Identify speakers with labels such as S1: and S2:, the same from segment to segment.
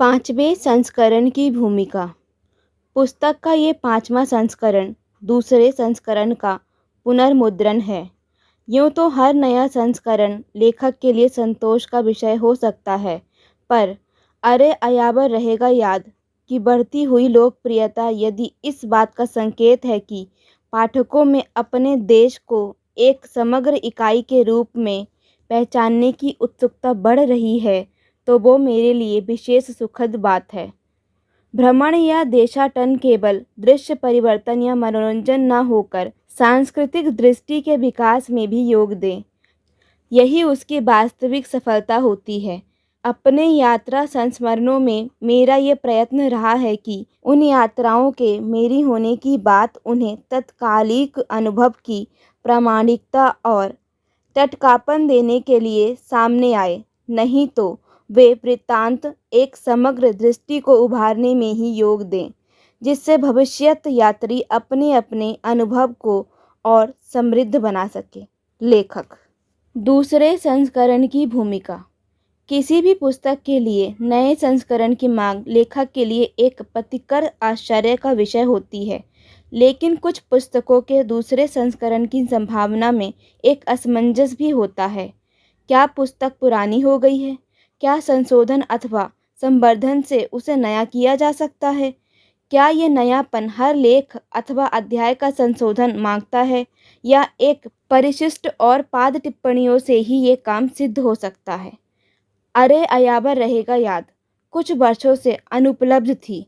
S1: पांचवें संस्करण की भूमिका। पुस्तक का ये पांचवा संस्करण दूसरे संस्करण का पुनर्मुद्रण है। यूँ तो हर नया संस्करण लेखक के लिए संतोष का विषय हो सकता है, पर अरे अयावर रहेगा याद कि बढ़ती हुई लोकप्रियता यदि इस बात का संकेत है कि पाठकों में अपने देश को एक समग्र इकाई के रूप में पहचानने की उत्सुकता बढ़ रही है, तो वो मेरे लिए विशेष सुखद बात है। भ्रमण या देशाटन केवल दृश्य परिवर्तन या मनोरंजन न होकर सांस्कृतिक दृष्टि के विकास में भी योग दें, यही उसकी वास्तविक सफलता होती है। अपने यात्रा संस्मरणों में मेरा ये प्रयत्न रहा है कि उन यात्राओं के मेरी होने की बात उन्हें तत्कालिक अनुभव की प्रामाणिकता और टटकापन देने के लिए सामने आए, नहीं तो वे वृत्तांत एक समग्र दृष्टि को उभारने में ही योग दें, जिससे भविष्यत यात्री अपने अपने अनुभव को और समृद्ध बना सके। लेखक। दूसरे संस्करण की भूमिका। किसी भी पुस्तक के लिए नए संस्करण की मांग लेखक के लिए एक प्रतिकर आश्चर्य का विषय होती है, लेकिन कुछ पुस्तकों के दूसरे संस्करण की संभावना में एक असमंजस भी होता है। क्या पुस्तक पुरानी हो गई है? क्या संशोधन अथवा संवर्धन से उसे नया किया जा सकता है? क्या ये नयापन हर लेख अथवा अध्याय का संशोधन मांगता है, या एक परिशिष्ट और पाद टिप्पणियों से ही ये काम सिद्ध हो सकता है? अरे अयावर रहेगा याद कुछ वर्षों से अनुपलब्ध थी।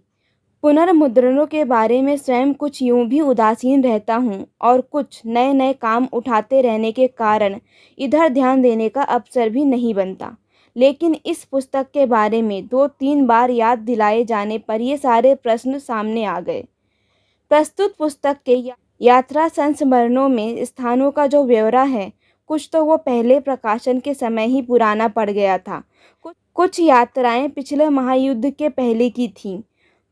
S1: पुनर्मुद्रणों के बारे में स्वयं कुछ यूं भी उदासीन रहता हूँ और कुछ नए नए काम उठाते रहने के कारण इधर ध्यान देने का अवसर भी नहीं बनता। लेकिन इस पुस्तक के बारे में 2-3 बार याद दिलाए जाने पर ये सारे प्रश्न सामने आ गए। प्रस्तुत पुस्तक के यात्रा संस्मरणों में स्थानों का जो ब्यौरा है, कुछ तो वो पहले प्रकाशन के समय ही पुराना पड़ गया था। कुछ यात्राएं पिछले महायुद्ध के पहले की थीं।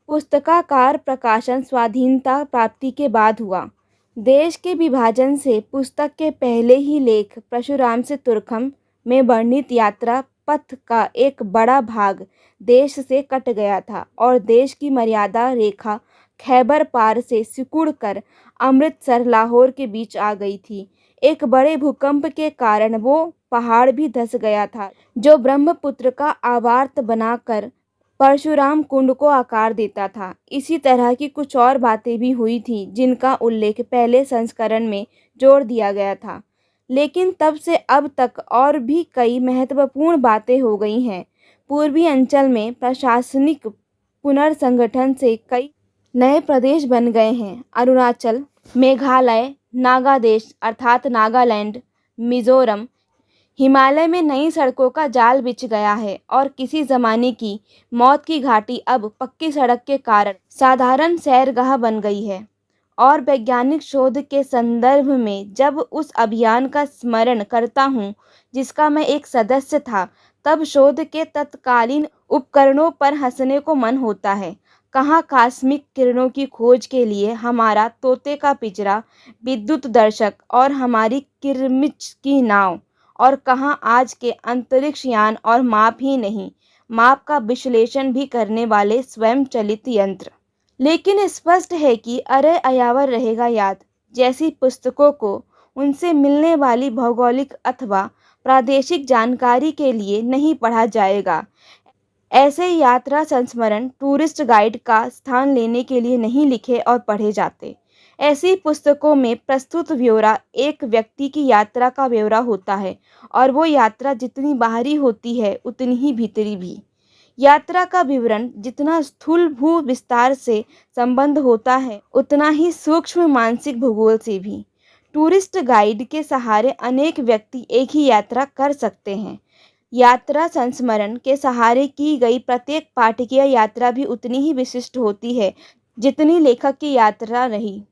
S1: पुस्तकाकार प्रकाशन स्वाधीनता प्राप्ति के बाद हुआ। देश के विभाजन से पुस्तक के पहले ही लेख परशुराम से तुर्खम में वर्णित यात्रा पथ का एक बड़ा भाग देश से कट गया था और देश की मर्यादा रेखा खैबर पार से सिकुड़ कर अमृतसर लाहौर के बीच आ गई थी। एक बड़े भूकंप के कारण वो पहाड़ भी धंस गया था जो ब्रह्मपुत्र का आवर्त बनाकर परशुराम कुंड को आकार देता था। इसी तरह की कुछ और बातें भी हुई थी जिनका उल्लेख पहले संस्करण में जोड़ दिया गया था, लेकिन तब से अब तक और भी कई महत्वपूर्ण बातें हो गई हैं। पूर्वी अंचल में प्रशासनिक पुनर्संगठन से कई नए प्रदेश बन गए हैं। अरुणाचल, मेघालय, नागादेश अर्थात नागालैंड, मिजोरम, हिमालय में नई सड़कों का जाल बिछ गया है और किसी ज़माने की मौत की घाटी अब पक्की सड़क के कारण साधारण सैरगाह बन गई है। और वैज्ञानिक शोध के संदर्भ में जब उस अभियान का स्मरण करता हूँ जिसका मैं एक सदस्य था, तब शोध के तत्कालीन उपकरणों पर हंसने को मन होता है। कहाँ कॉस्मिक किरणों की खोज के लिए हमारा तोते का पिंजरा, विद्युत दर्शक और हमारी किरमिच की नाव, और कहाँ आज के अंतरिक्ष यान और माप ही नहीं, माप का विश्लेषण भी करने वाले स्वयं चलित यंत्र। लेकिन स्पष्ट है कि अरे अयावर रहेगा याद जैसी पुस्तकों को उनसे मिलने वाली भौगोलिक अथवा प्रादेशिक जानकारी के लिए नहीं पढ़ा जाएगा। ऐसे यात्रा संस्मरण टूरिस्ट गाइड का स्थान लेने के लिए नहीं लिखे और पढ़े जाते। ऐसी पुस्तकों में प्रस्तुत ब्यौरा एक व्यक्ति की यात्रा का ब्यौरा होता है, और वो यात्रा जितनी बाहरी होती है उतनी ही भीतरी भी। यात्रा का विवरण जितना स्थूल भू विस्तार से संबंध होता है, उतना ही सूक्ष्म मानसिक भूगोल से भी। टूरिस्ट गाइड के सहारे अनेक व्यक्ति एक ही यात्रा कर सकते हैं। यात्रा संस्मरण के सहारे की गई प्रत्येक पाठकीय यात्रा भी उतनी ही विशिष्ट होती है जितनी लेखक की यात्रा रही,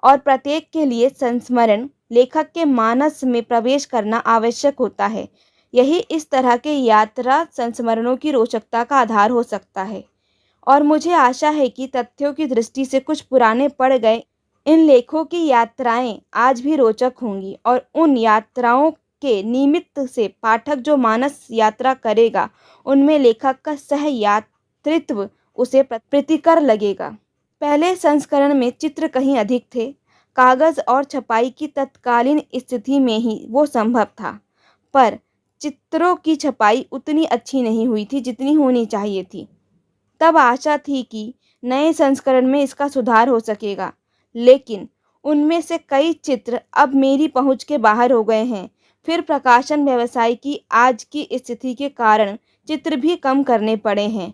S1: और प्रत्येक के लिए संस्मरण लेखक के मानस में प्रवेश करना आवश्यक होता है। यही इस तरह के यात्रा संस्मरणों की रोचकता का आधार हो सकता है। और मुझे आशा है कि तथ्यों की दृष्टि से कुछ पुराने पड़ गए इन लेखों की यात्राएं आज भी रोचक होंगी, और उन यात्राओं के निमित्त से पाठक जो मानस यात्रा करेगा, उनमें लेखक का सह नेतृत्व उसे प्रीतिकर लगेगा। पहले संस्करण में चित्र कहीं अधिक थे। कागज और छपाई की तत्कालीन स्थिति में ही वो संभव था, पर चित्रों की छपाई उतनी अच्छी नहीं हुई थी जितनी होनी चाहिए थी। तब आशा थी कि नए संस्करण में इसका सुधार हो सकेगा, लेकिन उनमें से कई चित्र अब मेरी पहुंच के बाहर हो गए हैं। फिर प्रकाशन व्यवसाय की आज की स्थिति के कारण चित्र भी कम करने पड़े हैं।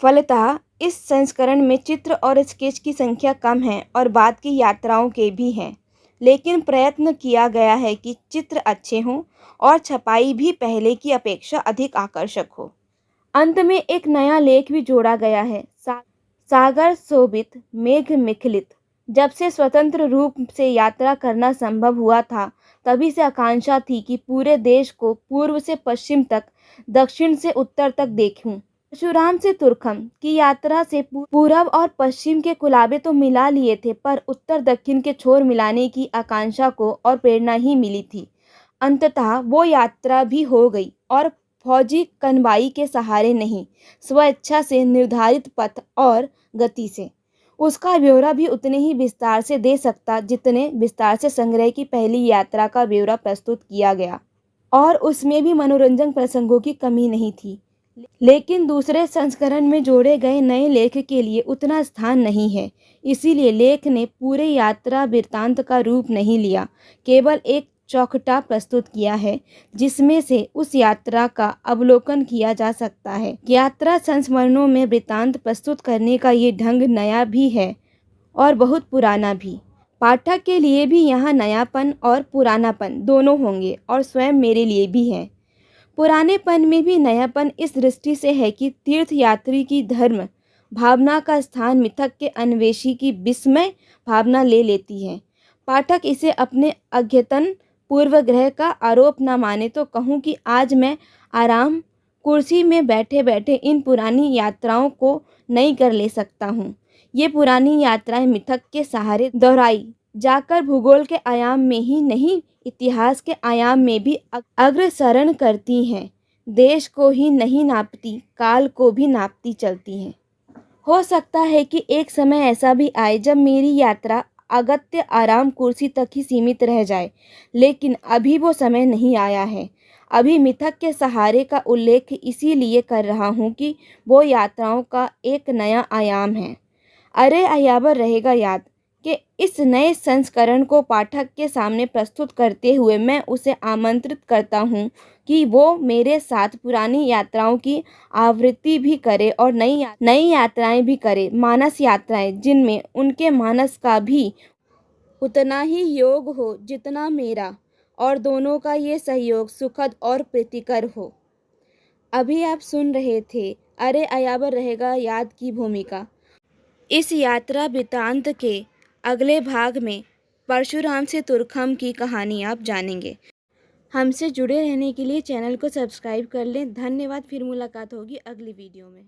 S1: फलतः इस संस्करण में चित्र और स्केच की संख्या कम है और बाद की यात्राओं के भी हैं, लेकिन प्रयत्न किया गया है कि चित्र अच्छे हों और छपाई भी पहले की अपेक्षा अधिक आकर्षक हो। अंत में एक नया लेख भी जोड़ा गया है, सागर शोभित मेघ मिखलित। जब से स्वतंत्र रूप से यात्रा करना संभव हुआ था, तभी से आकांक्षा थी कि पूरे देश को पूर्व से पश्चिम तक, दक्षिण से उत्तर तक देखूं। परशुराम से तुर्खम की यात्रा से पूर्व और पश्चिम के कुलाबे तो मिला लिए थे, पर उत्तर दक्षिण के छोर मिलाने की आकांक्षा को और प्रेरणा ही मिली थी। अंततः वो यात्रा भी हो गई, और फौजी कनवाई के सहारे नहीं, स्वेच्छा से निर्धारित पथ और गति से। उसका ब्यौरा भी उतने ही विस्तार से दे सकता जितने विस्तार से संग्रह की पहली यात्रा का ब्यौरा प्रस्तुत किया गया, और उसमें भी मनोरंजक प्रसंगों की कमी नहीं थी। लेकिन दूसरे संस्करण में जोड़े गए नए लेख के लिए उतना स्थान नहीं है। इसीलिए लेख ने पूरे यात्रा वृत्तांत का रूप नहीं लिया, केवल एक चौखटा प्रस्तुत किया है जिसमें से उस यात्रा का अवलोकन किया जा सकता है। यात्रा संस्मरणों में वृत्तांत प्रस्तुत करने का ये ढंग नया भी है और बहुत पुराना भी। पाठक के लिए भी यहाँ नयापन और पुरानापन दोनों होंगे, और स्वयं मेरे लिए भी है। पुरानेपन में भी नयापन इस दृष्टि से है कि तीर्थयात्री की धर्म भावना का स्थान मिथक के अन्वेषी की विस्मय भावना ले लेती है। पाठक इसे अपने अद्यतन पूर्वग्रह का आरोप न माने तो कहूँ कि आज मैं आराम कुर्सी में बैठे बैठे इन पुरानी यात्राओं को नई कर ले सकता हूँ। ये पुरानी यात्राएं मिथक के सहारे दोहराई जाकर भूगोल के आयाम में ही नहीं, इतिहास के आयाम में भी अग्रसरण करती हैं। देश को ही नहीं नापती, काल को भी नापती चलती हैं। हो सकता है कि एक समय ऐसा भी आए जब मेरी यात्रा अगत्य आराम कुर्सी तक ही सीमित रह जाए, लेकिन अभी वो समय नहीं आया है। अभी मिथक के सहारे का उल्लेख इसीलिए कर रहा हूँ कि वो यात्राओं का एक नया आयाम है। अरे अयावर रहेगा याद कि इस नए संस्करण को पाठक के सामने प्रस्तुत करते हुए मैं उसे आमंत्रित करता हूँ कि वो मेरे साथ पुरानी यात्राओं की आवृत्ति भी करे और नई यात्राएं भी करे, मानस यात्राएं, जिनमें उनके मानस का भी उतना ही योग हो जितना मेरा, और दोनों का ये सहयोग सुखद और प्रीतिकर हो। अभी आप सुन रहे थे अरे अयावर रहेगा याद की भूमिका। इस यात्रा वृत्तांत के अगले भाग में परशुराम से तुर्खम की कहानी आप जानेंगे। हमसे जुड़े रहने के लिए चैनल को सब्सक्राइब कर लें। धन्यवाद। फिर मुलाकात होगी अगली वीडियो में।